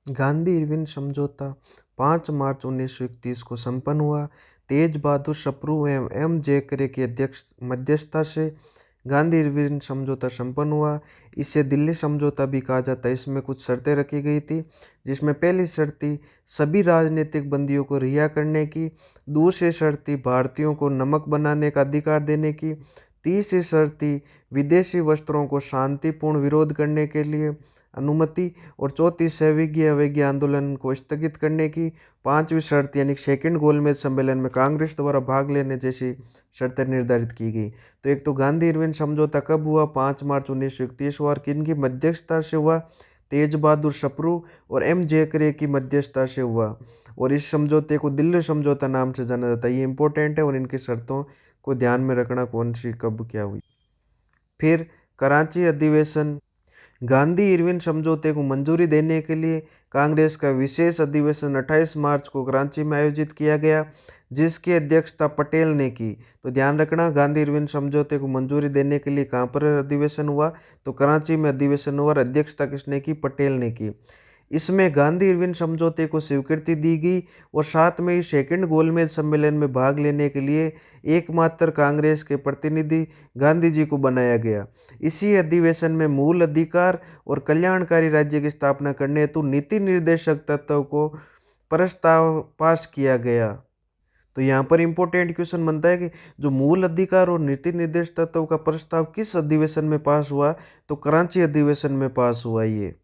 Gandhi Irwin समझौता 5 मार्च 1931 को संपन्न हुआ। तेज बहादुर सप्रू एवं एम जयकरे की अध्यक्ष मध्यस्थता से गांधी इरविन समझौता संपन्न हुआ। इसे दिल्ली समझौता भी कहा जाता है। इसमें कुछ शर्तें रखी गई थी, जिसमें पहली शर्त थी सभी राजनीतिक बंदियों को रिहा करने की। दूसरी शर्त थी भारतीयों को नमक बनाने का अधिकार देने की। तीसरी शर्त थी विदेशी वस्त्रों को शांतिपूर्ण विरोध करने के लिए अनुमति। और चौथी सविज्ञ अवज्ञ आंदोलन को स्थगित करने की। पांचवी शर्त यानी सेकंड गोलमेज सम्मेलन में कांग्रेस द्वारा भाग लेने जैसी शर्तें निर्धारित की गई। तो एक तो गांधी इरविन समझौता कब हुआ? 5 मार्च 1931 हुआ। और किन की मध्यस्थता से हुआ? तेज बहादुर सप्रू और एम जयकरे की मध्यस्थता से हुआ। और इस समझौते को दिल्ली समझौता नाम से जाना जाता है। ये इंपॉर्टेंट है और इनकी शर्तों को ध्यान में रखना, कौन सी कब क्या हुई। फिर कराची अधिवेशन। गांधी इरविन समझौते को मंजूरी देने के लिए कांग्रेस का विशेष अधिवेशन 28 मार्च को कराची में आयोजित किया गया, जिसकी अध्यक्षता पटेल ने की। तो ध्यान रखना, गांधी इरविन समझौते को मंजूरी देने के लिए कहाँ पर अधिवेशन हुआ? तो कराची में अधिवेशन हुआ और अध्यक्षता किसने की? पटेल ने की। इसमें गांधी इरविन समझौते को स्वीकृति दी गई और साथ में ही सेकंड गोलमेज सम्मेलन में भाग लेने के लिए एकमात्र कांग्रेस के प्रतिनिधि गांधी जी को बनाया गया। इसी अधिवेशन में मूल अधिकार और कल्याणकारी राज्य की स्थापना करने हेतु नीति निर्देशक तत्व को प्रस्ताव पास किया गया। तो यहाँ पर इंपॉर्टेंट क्वेश्चन बनता है कि जो मूल अधिकार और नीति निर्देश तत्व का प्रस्ताव किस अधिवेशन में पास हुआ? तो कराची अधिवेशन में पास हुआ ये।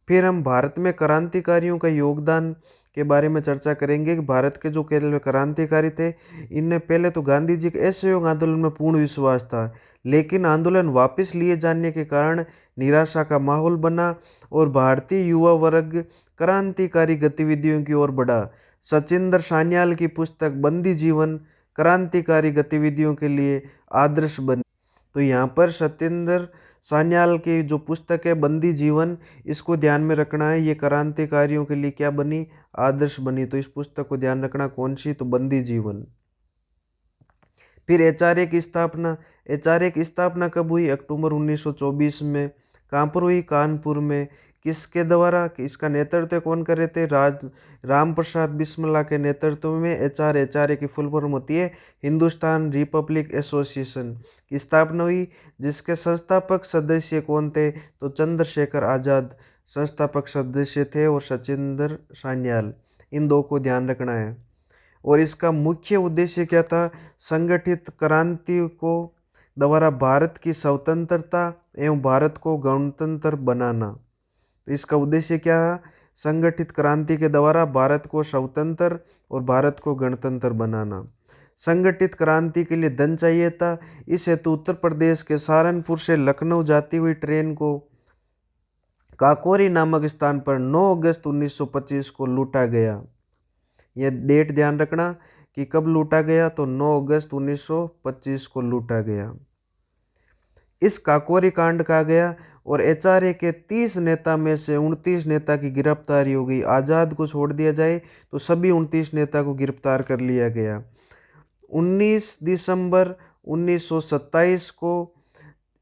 फिर हम भारत में क्रांतिकारियों का योगदान के बारे में चर्चा करेंगे कि भारत के जो केरल में क्रांतिकारी थे, इनने पहले तो गांधी जी के असहयोग आंदोलन में पूर्ण विश्वास था, लेकिन आंदोलन वापस लिए जाने के कारण निराशा का माहौल बना और भारतीय युवा वर्ग क्रांतिकारी गतिविधियों की ओर बढ़ा। सचिंद्र सान्याल की पुस्तक बंदी जीवन क्रांतिकारी गतिविधियों के लिए आदर्श बनी। तो यहाँ पर सत्येंद्र सान्याल की जो पुस्तक है बंदी जीवन, इसको ध्यान में रखना है। ये क्रांतिकारियों के लिए क्या बनी? आदर्श बनी। तो इस पुस्तक को ध्यान रखना, कौन सी? तो बंदी जीवन। फिर एचआरए की स्थापना। एचआरए की स्थापना कब हुई? अक्टूबर 1924 में। कहाँ पर हुई? कानपुर में। किसके द्वारा? इसका नेतृत्व कौन कर रहे थे? राम प्रसाद बिस्मिल्ला के नेतृत्व में एचआरए की फुल फॉर्म होती है हिंदुस्तान रिपब्लिक एसोसिएशन की स्थापना हुई, जिसके संस्थापक सदस्य कौन थे? तो चंद्रशेखर आज़ाद संस्थापक सदस्य थे और सचिंद्र सान्याल। इन दो को ध्यान रखना है। और इसका मुख्य उद्देश्य क्या था? संगठित क्रांति को द्वारा भारत की स्वतंत्रता एवं भारत को गणतंत्र बनाना। तो इसका उद्देश्य क्या रहा? संगठित क्रांति के द्वारा भारत को स्वतंत्र और भारत को गणतंत्र बनाना। संगठित क्रांति के लिए धन चाहिए था। इस हेतु उत्तर प्रदेश के सहारनपुर से लखनऊ जाती हुई ट्रेन को काकोरी नामक स्थान पर 9 अगस्त 1925 को लूटा गया। यह डेट ध्यान रखना कि कब लूटा गया? तो 9 अगस्त 1925 को लूटा गया। इस काकोरी कांड कहा गया और एचआरए के 30 नेता में से 29 नेता की गिरफ्तारी हो गई। आज़ाद को छोड़ दिया जाए तो सभी 29 नेता को गिरफ्तार कर लिया गया। 19 दिसंबर 1927 को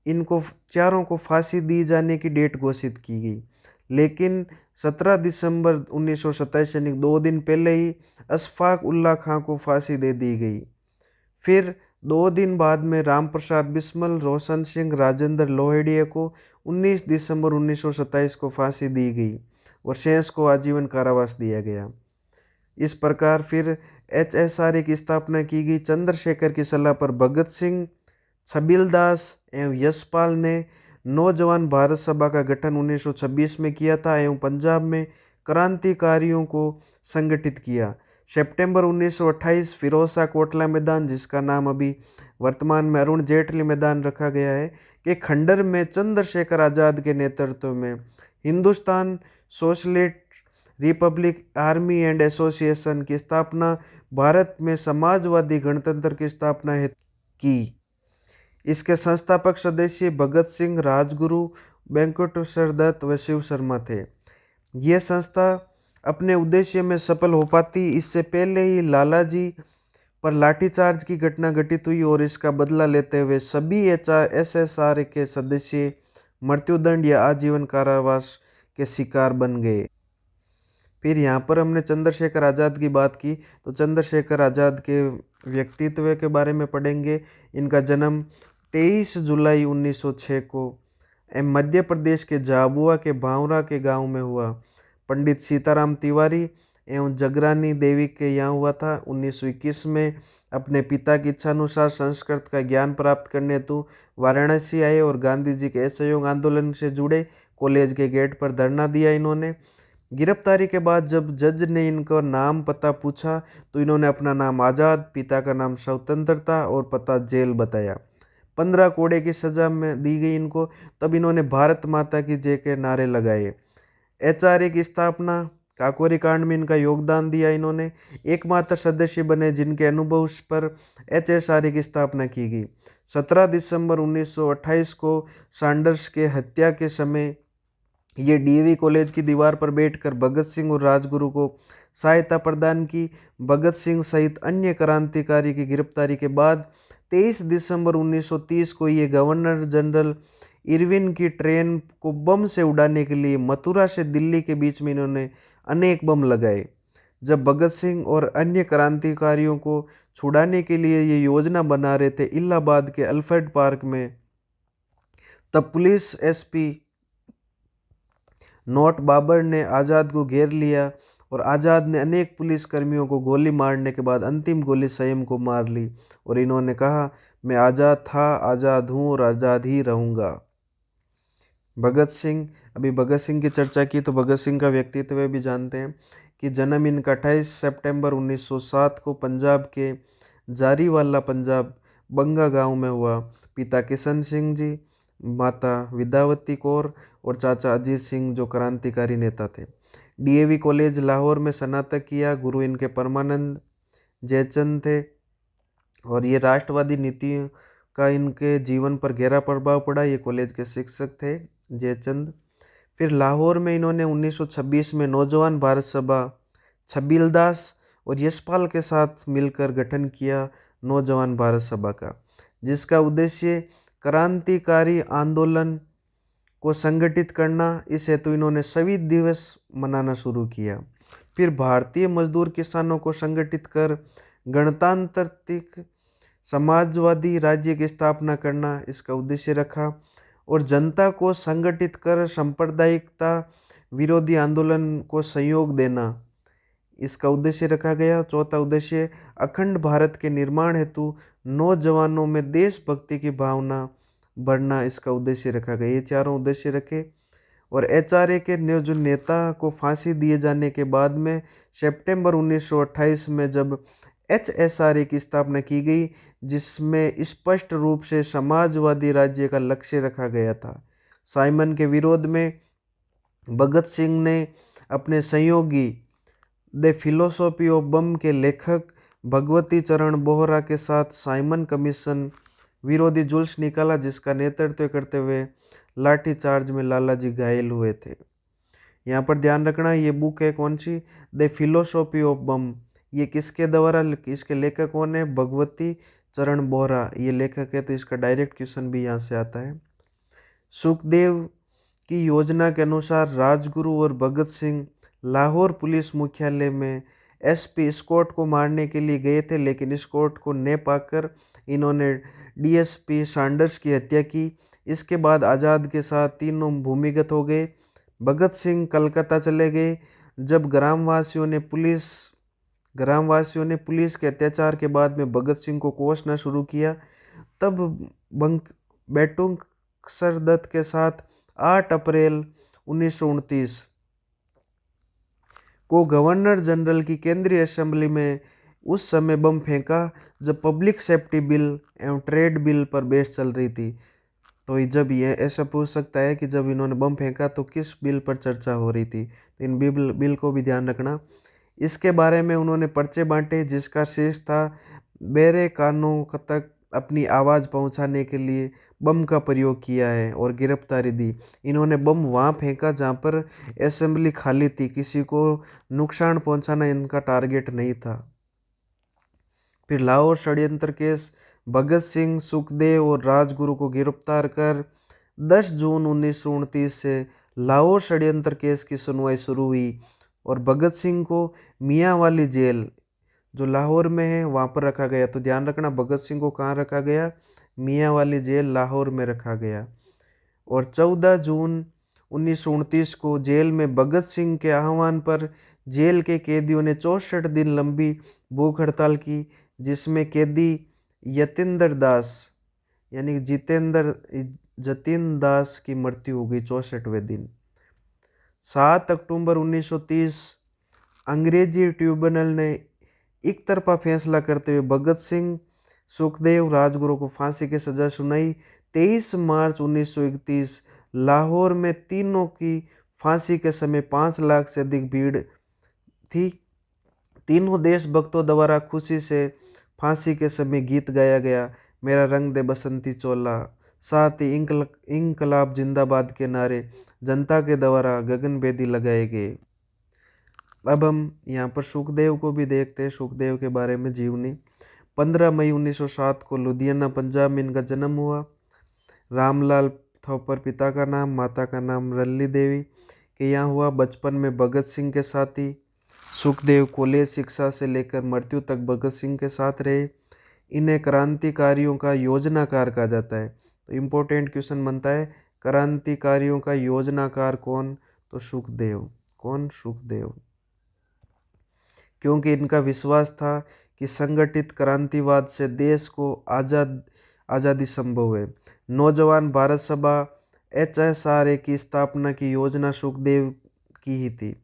इनको चारों को फांसी दी जाने की डेट घोषित की गई, लेकिन 17 दिसंबर 1927 यानी 2 दिन पहले ही अशफाक उल्ला खां को फांसी दे दी गई। फिर 2 दिन बाद में राम प्रसाद बिस्मिल, रोशन सिंह, राजेंद्र लोहेड़िया को 19 दिसंबर 1927 को फांसी दी गई और शेष को आजीवन कारावास दिया गया। इस प्रकार फिर एचएसआरए की स्थापना की गई। चंद्रशेखर की सलाह पर भगत सिंह, छबिलदास एवं यशपाल ने नौजवान भारत सभा का गठन 1926 में किया था एवं पंजाब में क्रांतिकारियों को संगठित किया। सितंबर 1928 फिरोज शाह कोटला मैदान, जिसका नाम अभी वर्तमान में अरुण जेटली मैदान रखा गया है, के खंडर में चंद्रशेखर आज़ाद के नेतृत्व में Hindustan socialist Republic army and association की स्थापना भारत में समाजवादी गणतंत्र की स्थापना है की। इसके संस्थापक सदस्य भगत सिंह, राजगुरु, वेंकटेश्वर दत्त व शिव शर्मा थे। यह संस्था अपने उद्देश्य में सफल हो पाती इससे पहले ही लालाजी पर लाठीचार्ज की घटना घटित हुई और इसका बदला लेते हुए सभी एसएसआर के सदस्य मृत्युदंड या आजीवन कारावास के शिकार बन गए। फिर यहाँ पर हमने चंद्रशेखर आज़ाद की बात की, तो चंद्रशेखर आज़ाद के व्यक्तित्व के बारे में पढ़ेंगे। इनका जन्म 23 जुलाई 1906 को मध्य प्रदेश के झाबुआ के भावरा के गांव में हुआ। पंडित सीताराम तिवारी एवं जगरानी देवी के यहाँ हुआ था। 1921 में अपने पिता की इच्छानुसार संस्कृत का ज्ञान प्राप्त करने हेतु वाराणसी आए और गांधी जी के असहयोग आंदोलन से जुड़े कॉलेज के गेट पर धरना दिया इन्होंने। गिरफ्तारी के बाद जब जज ने इनका नाम पता पूछा तो इन्होंने अपना नाम आज़ाद, पिता का नाम स्वतंत्रता और पता जेल बताया। 15 कोड़े की सजा में दी गई इनको। तब इन्होंने भारत माता की जय के नारे लगाए। एचआरए की स्थापना, काकोरी कांड में इनका योगदान दिया इन्होंने। एकमात्र सदस्य बने जिनके अनुभव पर एचएसआरए की स्थापना की गई। 17 दिसंबर 1928 को सैंडर्स के हत्या के समय ये डीएवी कॉलेज की दीवार पर बैठकर भगत सिंह और राजगुरु को सहायता प्रदान की। भगत सिंह सहित अन्य क्रांतिकारी की गिरफ्तारी के बाद 23 दिसंबर 1930 को ये गवर्नर जनरल इरविन की ट्रेन को बम से उड़ाने के लिए मथुरा से दिल्ली के बीच में इन्होंने अनेक बम लगाए। जब भगत सिंह और अन्य क्रांतिकारियों को छुड़ाने के लिए ये योजना बना रहे थे इलाहाबाद के अल्फ्रेड पार्क में, तब पुलिस एसपी नोट बाबर ने आज़ाद को घेर लिया और आज़ाद ने अनेक पुलिस कर्मियों को गोली मारने के बाद अंतिम गोली स्वयं को मार ली और इन्होंने कहा, मैं आज़ाद था, आज़ाद हूँ और आज़ाद ही रहूँगा। भगत सिंह, अभी भगत सिंह की चर्चा की तो भगत सिंह का व्यक्तित्व भी जानते हैं कि जन्म इनका 28 सितंबर 1907 को पंजाब के जारीवाला पंजाब बंगा गांव में हुआ। पिता किशन सिंह जी, माता विद्यावती कौर और चाचा अजीत सिंह जो क्रांतिकारी नेता थे। डीएवी कॉलेज लाहौर में स्नातक किया। गुरु इनके परमानंद जयचंद थे और ये राष्ट्रवादी नीतियों का इनके जीवन पर गहरा प्रभाव पड़ा। ये कॉलेज के शिक्षक थे जयचंद। फिर लाहौर में इन्होंने 1926 में नौजवान भारत सभा छबीलदास और यशपाल के साथ मिलकर गठन किया नौजवान भारत सभा का, जिसका उद्देश्य क्रांतिकारी आंदोलन को संगठित करना। इस हेतु इन्होंने शहीद दिवस मनाना शुरू किया। फिर भारतीय मजदूर किसानों को संगठित कर गणतांत्रिक समाजवादी राज्य की स्थापना करना इसका उद्देश्य रखा और जनता को संगठित कर सांप्रदायिकता विरोधी आंदोलन को सहयोग देना इसका उद्देश्य रखा गया। चौथा उद्देश्य अखंड भारत के निर्माण हेतु नौजवानों में देशभक्ति की भावना बढ़ना इसका उद्देश्य रखा गया। ये चारों उद्देश्य रखे। और एचआरए के जो नेता को फांसी दिए जाने के बाद में सितंबर 1928 में जब एचएसआरए की स्थापना की गई, जिसमें स्पष्ट रूप से समाजवादी राज्य का लक्ष्य रखा गया था। साइमन के विरोध में भगत सिंह ने अपने सहयोगी द फिलोसॉफी ऑफ बम के लेखक भगवती चरण बोहरा के साथ साइमन कमीशन विरोधी जुल्स निकाला, जिसका नेतृत्व करते हुए लाठीचार्ज में लाला जी घायल हुए थे। यहाँ पर ध्यान रखना, ये बुक है कौन सी, द फिलोसॉफी ऑफ बम। ये किसके द्वारा, इसके लेखक कौन है, भगवती चरण बोहरा ये लेखक है। तो इसका डायरेक्ट क्वेश्चन भी यहाँ से आता है। सुखदेव की योजना के अनुसार राजगुरु और भगत सिंह लाहौर पुलिस मुख्यालय में एसपी स्कॉट को मारने के लिए गए थे, लेकिन स्कॉट को न पाकर इन्होंने डीएसपी सैंडर्स की हत्या की। इसके बाद आज़ाद के साथ तीनों भूमिगत हो गए। भगत सिंह कलकत्ता चले गए। जब ग्रामवासियों ने पुलिस के अत्याचार के बाद में भगत सिंह को कोसना शुरू किया, तब बेटुंग सरदत्त के साथ 8 अप्रैल 1929 को गवर्नर जनरल की केंद्रीय असेंबली में उस समय बम फेंका जब पब्लिक सेफ्टी बिल एवं ट्रेड बिल पर बहस चल रही थी। तो जब ये ऐसा पूछ सकता है कि जब इन्होंने बम फेंका तो किस बिल पर चर्चा हो रही थी, तो इन बिल को भी ध्यान रखना। इसके बारे में उन्होंने पर्चे बांटे, जिसका शीर्ष था बेरे कानों तक अपनी आवाज़ पहुंचाने के लिए बम का प्रयोग किया है और गिरफ्तारी दी। इन्होंने बम वहां फेंका जहां पर असेंबली खाली थी, किसी को नुकसान पहुंचाना इनका टारगेट नहीं था। फिर लाहौर षड्यंत्र केस, भगत सिंह, सुखदेव और राजगुरु को गिरफ्तार कर 10 जून 1929 से लाहौर षड्यंत्र केस की सुनवाई शुरू हुई और भगत सिंह को मियांवाली जेल जो लाहौर में है वहाँ पर रखा गया। तो ध्यान रखना, भगत सिंह को कहाँ रखा गया? मियांवाली जेल लाहौर में रखा गया। और 14 जून 1929 को जेल में भगत सिंह के आह्वान पर जेल के कैदियों ने 64 दिन लंबी भूख हड़ताल की, जिसमें कैदी यतीन्द्र दास यानी जतिन दास की मृत्यु हो गई 64वें दिन। 7 अक्टूबर 1930 अंग्रेजी ट्रिब्यूनल ने एक तरफा फैसला करते हुए भगत सिंह, सुखदेव, राजगुरु को फांसी की सजा सुनाई। 23 मार्च 1931 लाहौर में तीनों की फांसी के समय 5 लाख से अधिक भीड़ थी। तीनों देशभक्तों द्वारा खुशी से फांसी के समय गीत गाया गया, मेरा रंग दे बसंती चोला। साथ ही इंकलाब जिंदाबाद के नारे जनता के द्वारा गगनभेदी लगाए गए। अब हम यहाँ पर सुखदेव को भी देखते हैं, सुखदेव के बारे में जीवनी। 15 मई 1907 को लुधियाना पंजाब में इनका जन्म हुआ। रामलाल थोपर पिता का नाम, माता का नाम रल्ली देवी के यहाँ हुआ। बचपन में भगत सिंह के साथी सुखदेव कॉलेज शिक्षा से लेकर मृत्यु तक भगत सिंह के साथ रहे। इन्हें क्रांतिकारियों का योजनाकार कहा जाता है। तो इम्पोर्टेंट क्वेश्चन बनता है, क्रांतिकारियों का योजनाकार कौन? तो सुखदेव। कौन? सुखदेव। क्योंकि इनका विश्वास था कि संगठित क्रांतिवाद से देश को आज़ादी संभव है। नौजवान भारत सभा HSRA की स्थापना की योजना सुखदेव की ही थी।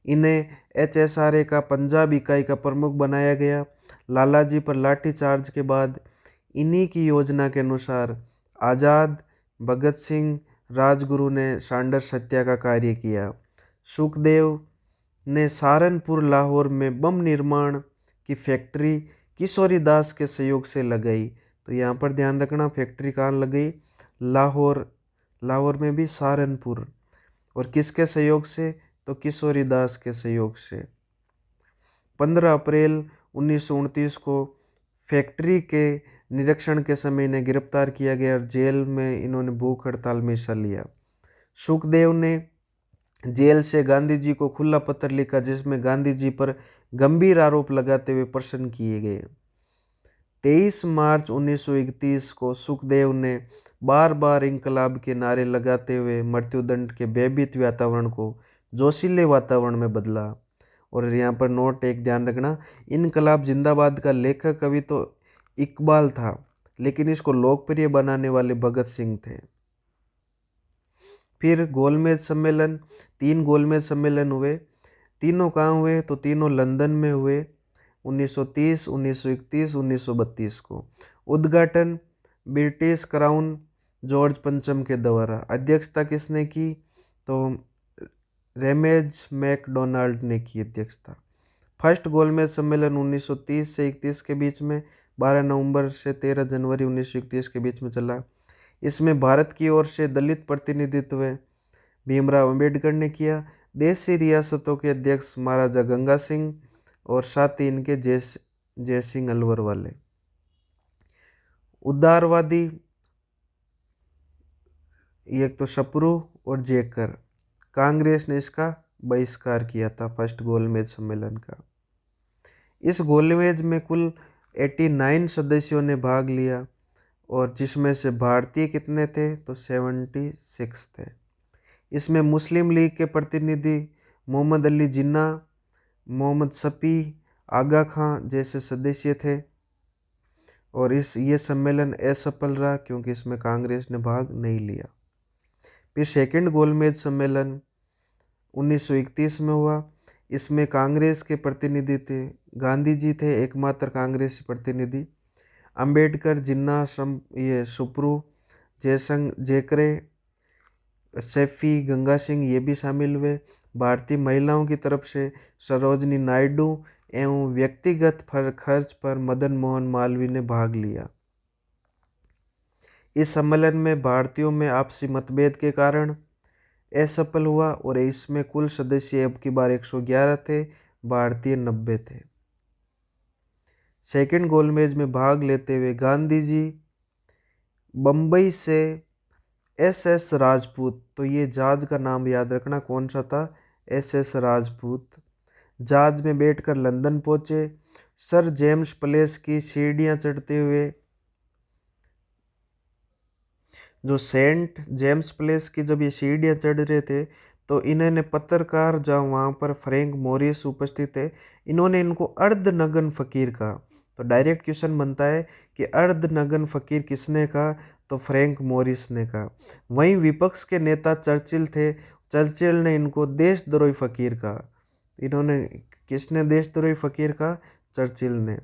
इन्हें HSRA का पंजाब इकाई का प्रमुख बनाया गया। लालाजी पर लाठीचार्ज के बाद इन्हीं की योजना के अनुसार आज़ाद, भगत सिंह, राजगुरु ने सांडर्स हत्या का कार्य किया। सुखदेव ने सहारनपुर लाहौर में बम निर्माण की फैक्ट्री किशोरी दास के सहयोग से लगाई। तो यहाँ पर ध्यान रखना, फैक्ट्री कहाँ लगाई? लाहौर में भी सहारनपुर। और किसके सहयोग से? तो किशोरी दास के सहयोग से। 15 अप्रैल 1929 को फैक्ट्री के निरीक्षण के समय इन्हें गिरफ्तार किया गया और जेल में इन्होंने भूख हड़ताल में हिस्सा लिया। सुखदेव ने जेल से गांधी जी को खुला पत्र लिखा, जिसमें गांधी जी पर गंभीर आरोप लगाते हुए प्रश्न किए गए। 23 मार्च 1931 को सुखदेव ने बार बार इंकलाब के नारे लगाते हुए मृत्युदंड के भयभीत वातावरण को जोशीले वातावरण में बदला। और यहाँ पर नोट एक ध्यान रखना, इनकलाब जिंदाबाद का लेखक कवि तो इकबाल था, लेकिन इसको लोकप्रिय बनाने वाले भगत सिंह थे। फिर गोलमेज सम्मेलन, 3 गोलमेज सम्मेलन हुए। तीनों कहाँ हुए? तो तीनों लंदन में हुए, 1930, 1931, 1932 को। उद्घाटन ब्रिटिश क्राउन जॉर्ज पंचम के द्वारा। अध्यक्षता किसने की? तो रेमेज मैकडोनाल्ड ने की अध्यक्षता। फर्स्ट गोलमेज सम्मेलन 1930 से 31 के बीच में, 12 नवंबर से 13 जनवरी 1931 के बीच में चला। इसमें भारत की ओर से दलित प्रतिनिधित्व भीमराव अंबेडकर ने किया। देशी रियासतों के अध्यक्ष महाराजा गंगा सिंह और साथ ही इनके जय सिंह अलवर वाले। उदारवादी एक तो सप्रू और जेकर। कांग्रेस ने इसका बहिष्कार किया था फर्स्ट गोलमेज सम्मेलन का। इस गोलमेज में कुल 89 सदस्यों ने भाग लिया और जिसमें से भारतीय कितने थे? तो 76 थे। इसमें मुस्लिम लीग के प्रतिनिधि मोहम्मद अली जिन्ना, मोहम्मद शफी, आगा खां जैसे सदस्य थे। और ये सम्मेलन असफल रहा क्योंकि इसमें कांग्रेस ने भाग नहीं लिया। फिर सेकंड गोलमेज सम्मेलन 1931 में हुआ। इसमें कांग्रेस के प्रतिनिधि थे, गांधी जी थे एकमात्र कांग्रेसी प्रतिनिधि। अंबेडकर, जिन्ना, सुप्रू, जेकरे, सैफी, गंगा सिंह ये भी शामिल हुए। भारतीय महिलाओं की तरफ से सरोजनी नायडू एवं व्यक्तिगत खर्च पर मदन मोहन मालवीय ने भाग लिया। इस सम्मेलन में भारतीयों में आपसी मतभेद के कारण असफल हुआ और इसमें कुल सदस्य अब की बार 111 थे, भारतीय 90 थे। सेकंड गोलमेज में भाग लेते हुए गांधी जी बम्बई से SS राजपूत। तो ये जहाज का नाम याद रखना कौन सा था, SS राजपूत। जहाज में बैठकर लंदन पहुंचे। सर जेम्स प्लेस की सीढ़ियां चढ़ते हुए, जो सेंट जेम्स प्लेस की जब ये सीढ़ियां चढ़ रहे थे तो इन्होंने पत्रकार जहाँ वहाँ पर फ्रैंक मोरिस उपस्थित थे, इन्होंने इनको अर्धनग्न फकीर कहा। तो डायरेक्ट क्वेश्चन बनता है कि अर्धनग्न फकीर किसने कहा, तो फ्रैंक मोरिस ने कहा। वहीं विपक्ष के नेता चर्चिल थे, चर्चिल ने इनको देशद्रोही फकीर कहा। इन्होंने, किसने देशद्रोही फकीर कहा, चर्चिल ने।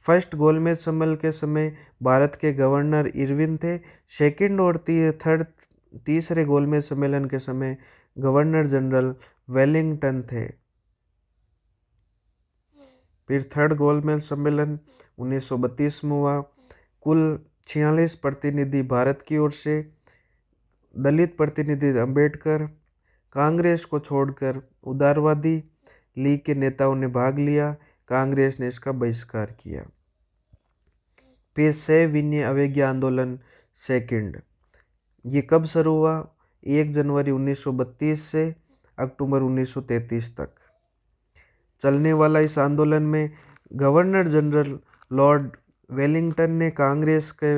फर्स्ट गोलमेज सम्मेलन के समय भारत के गवर्नर इरविन थे। सेकंड और थर्ड तीसरे गोलमेज सम्मेलन के समय गवर्नर जनरल वेलिंगटन थे। फिर थर्ड गोलमेज सम्मेलन 1932 में हुआ। कुल 46 प्रतिनिधि भारत की ओर से, दलित प्रतिनिधि अंबेडकर, कांग्रेस को छोड़कर उदारवादी लीग के नेताओं ने भाग लिया। कांग्रेस ने इसका बहिष्कार किया। फिर सविनय अवज्ञा आंदोलन सेकंड, ये कब शुरू हुआ, 1 जनवरी 1932 से अक्टूबर 1933 तक चलने वाला। इस आंदोलन में गवर्नर जनरल लॉर्ड वेलिंगटन ने कांग्रेस के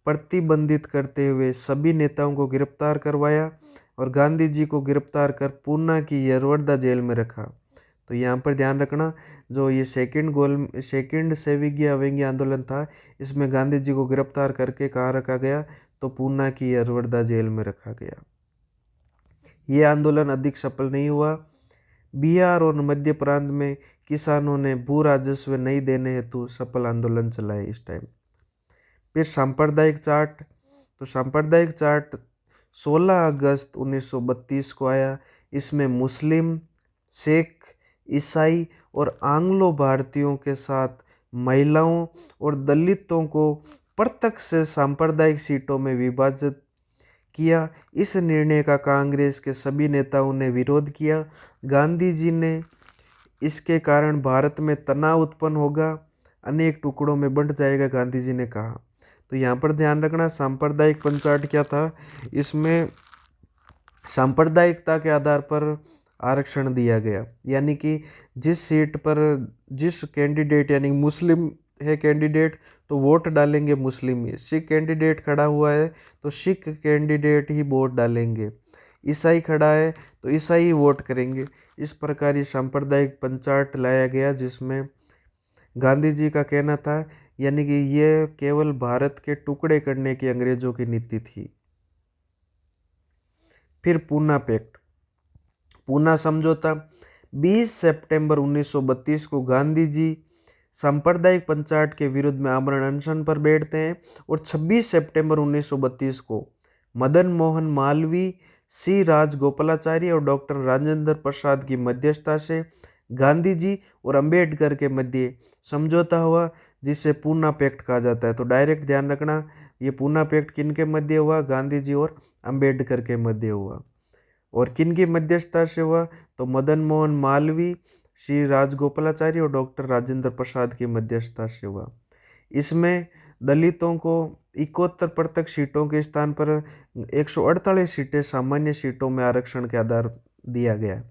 प्रतिबंधित करते हुए सभी नेताओं को गिरफ्तार करवाया और गांधी जी को गिरफ्तार कर पूना की यरवदा जेल में रखा। तो यहाँ पर ध्यान रखना, जो ये सेकंड सविनय अवज्ञा आंदोलन था, इसमें गांधी जी को गिरफ्तार करके कहाँ रखा गया, तो पूना की यरवदा जेल में रखा गया। ये आंदोलन अधिक सफल नहीं हुआ। बिहार और मध्य प्रांत में किसानों ने भू राजस्व नहीं देने हेतु सफल आंदोलन चलाए इस टाइम। फिर सांप्रदायिक चार्ट, तो सांप्रदायिक चार्ट 16 अगस्त 1932 को आया। इसमें मुस्लिम, सिख, ईसाई और आंग्लो भारतीयों के साथ महिलाओं और दलितों को प्रत्यक्ष से सांप्रदायिक सीटों में विभाजित किया। इस निर्णय का कांग्रेस के सभी नेताओं ने विरोध किया। गांधी जी ने, इसके कारण भारत में तनाव उत्पन्न होगा, अनेक टुकड़ों में बंट जाएगा, गांधी जी ने कहा। तो यहाँ पर ध्यान रखना, सांप्रदायिक पंचायत क्या था, इसमें सांप्रदायिकता के आधार पर आरक्षण दिया गया। यानी कि जिस सीट पर जिस कैंडिडेट, यानी मुस्लिम है कैंडिडेट तो वोट डालेंगे मुस्लिम ही, सिख कैंडिडेट खड़ा हुआ है तो सिख कैंडिडेट ही वोट डालेंगे, ईसाई खड़ा है तो ईसाई ही वोट करेंगे। इस प्रकार ये सांप्रदायिक पंचायत लाया गया, जिसमें गांधी जी का कहना था, यानी कि ये केवल भारत के टुकड़े करने की अंग्रेजों की नीति थी। फिर पूना पैक्ट, पूना समझौता। 20 सितंबर 1932 को गांधी जी सांप्रदायिक पंचायत के विरुद्ध में आमरण अनशन पर बैठते हैं और 26 सितंबर 1932 को मदन मोहन मालवीय, सी राजगोपालाचारी और डॉक्टर राजेंद्र प्रसाद की मध्यस्थता से गांधी जी और अंबेडकर के मध्य समझौता हुआ, जिसे पूना पैक्ट कहा जाता है। तो डायरेक्ट ध्यान रखना, ये पूना पैक्ट किन के मध्य हुआ, गांधी जी और अंबेडकर के मध्य हुआ। और किन की मध्यस्थता से हुआ, तो मदन मोहन मालवीय, श्री राजगोपालाचारी और डॉक्टर राजेंद्र प्रसाद की मध्यस्थता से हुआ। इसमें दलितों को 71% सीटों के स्थान पर 148 सीटें सामान्य सीटों में आरक्षण के आधार दिया गया।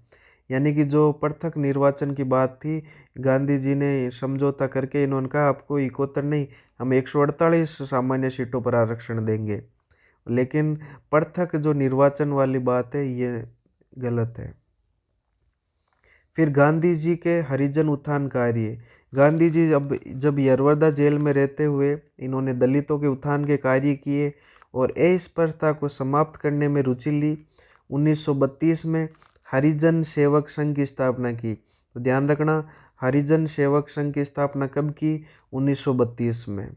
यानी कि जो पृथक निर्वाचन की बात थी, गांधी जी ने समझौता करके इन्होंने कहा आपको 71 नहीं, हम 148 सामान्य सीटों पर आरक्षण देंगे। लेकिन पृथक जो निर्वाचन वाली बात है ये गलत है। फिर गांधी जी के हरिजन उत्थान कार्य, गांधी जी जब यरवदा जेल में रहते हुए इन्होंने दलितों के उत्थान के कार्य किए और अस्पृश्यता को समाप्त करने में रुचि ली। 1932 में हरिजन सेवक संघ की स्थापना की। तो ध्यान रखना, हरिजन सेवक संघ की स्थापना कब की, 1932 में।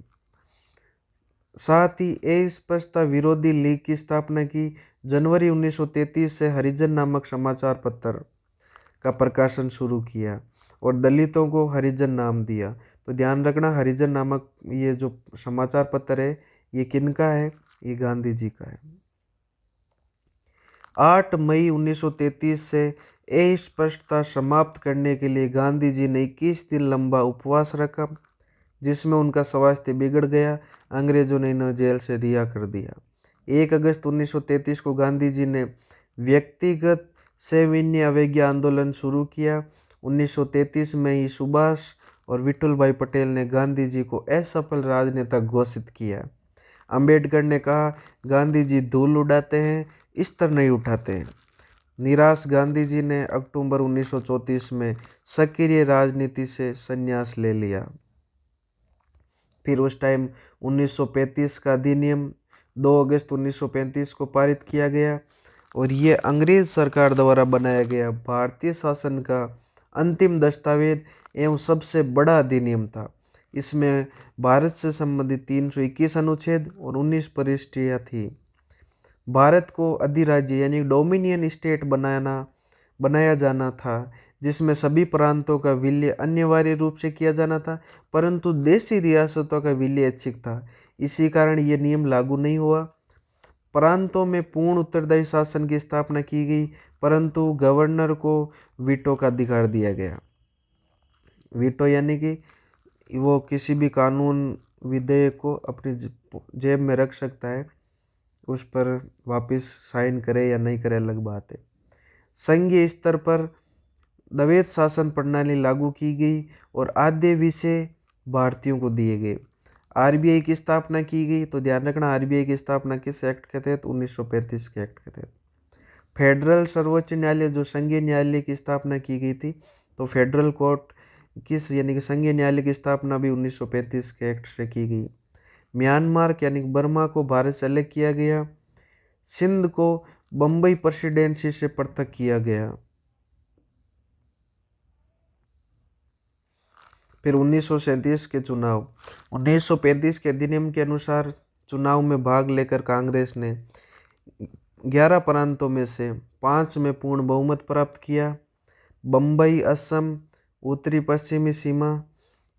साथ ही अस्पृश्यता विरोधी लीग की स्थापना की। जनवरी 1933 से हरिजन नामक समाचार पत्र का प्रकाशन शुरू किया और दलितों को हरिजन नाम दिया। तो ध्यान रखना, हरिजन नामक ये जो समाचार पत्र है ये किनका है, ये गांधी जी का है। 8 मई 1933 से अस्पृश्यता समाप्त करने के लिए गांधी जी ने 21 दिन लंबा उपवास रखा, जिसमें उनका स्वास्थ्य बिगड़ गया। अंग्रेजों ने इन्हें जेल से रिहा कर दिया। 1 अगस्त 1933 को गांधी जी ने व्यक्तिगत सविनय अवज्ञा आंदोलन शुरू किया। 1933 में ही सुभाष और विठल भाई पटेल ने गांधी जी को असफल राजनेता घोषित किया। अंबेडकर ने कहा, गांधी जी धूल उड़ाते हैं, स्तर नहीं उठाते हैं। निराश गांधी जी ने अक्टूबर 1934 में सक्रिय राजनीति से संन्यास ले लिया। फिर उस टाइम 1935 का अधिनियम 2 अगस्त 1935 को पारित किया गया और ये अंग्रेज सरकार द्वारा बनाया गया भारतीय शासन का अंतिम दस्तावेज एवं सबसे बड़ा अधिनियम था। इसमें भारत से संबंधित 321 अनुच्छेद और 19 परिशिष्टियाँ थी। भारत को अधिराज्य यानी डोमिनियन स्टेट बनाया जाना था, जिसमें सभी प्रांतों का विलय अनिवार्य रूप से किया जाना था, परंतु देशी रियासतों का विलय ऐच्छिक था। इसी कारण ये नियम लागू नहीं हुआ। प्रांतों में पूर्ण उत्तरदायी शासन की स्थापना की गई, परंतु गवर्नर को वीटो का अधिकार दिया गया। वीटो यानी कि वो किसी भी कानून विधेयक को अपनी जेब में रख सकता है, उस पर वापस साइन करे या नहीं करे अलग बात है। संघीय स्तर पर द्वैध शासन प्रणाली लागू की गई और आधे विषय भारतीयों को दिए गए। आरबीआई की स्थापना की गई, तो ध्यान रखना आरबीआई की स्थापना किस एक्ट के तहत? 1935 के एक्ट के तहत। फेडरल सर्वोच्च न्यायालय जो संघीय न्यायालय की स्थापना की गई थी, तो फेडरल कोर्ट किस यानी कि संघीय न्यायालय की स्थापना भी 1935 के एक्ट से की गई। म्यांमार यानी बर्मा को भारत से अलग किया गया। सिंध को बम्बई प्रेसिडेंसी से पृथक किया गया। फिर 1937 के चुनाव। 1935 के अधिनियम के अनुसार चुनाव में भाग लेकर कांग्रेस ने 11 प्रांतों में से 5 में पूर्ण बहुमत प्राप्त किया। बम्बई, असम, उत्तरी पश्चिमी सीमा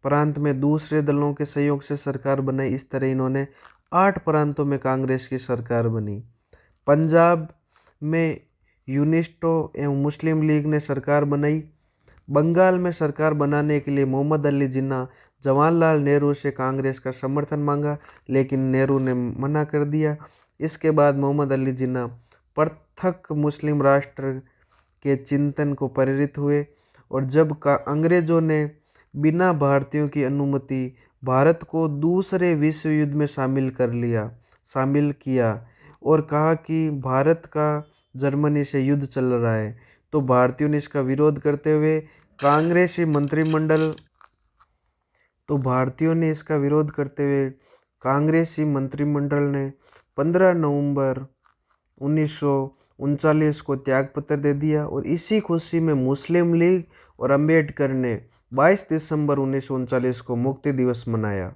प्रांत में दूसरे दलों के सहयोग से सरकार बनाई। इस तरह इन्होंने 8 प्रांतों में कांग्रेस की सरकार बनी। पंजाब में यूनिस्टो एवं मुस्लिम लीग ने सरकार बनाई। बंगाल में सरकार बनाने के लिए मोहम्मद अली जिन्ना जवाहरलाल नेहरू से कांग्रेस का समर्थन मांगा, लेकिन नेहरू ने मना कर दिया। इसके बाद मोहम्मद अली जिन्ना पृथक मुस्लिम राष्ट्र के चिंतन को प्रेरित हुए और जब अंग्रेजों ने बिना भारतीयों की अनुमति भारत को दूसरे विश्व युद्ध में शामिल किया और कहा कि भारत का जर्मनी से युद्ध चल रहा है, तो भारतीयों ने इसका विरोध करते हुए कांग्रेसी मंत्रिमंडल ने 15 नवंबर 1939 को त्यागपत्र दे दिया और इसी खुशी में मुस्लिम लीग और अंबेडकर ने 22 दिसंबर 1939 को मुक्ति दिवस मनाया।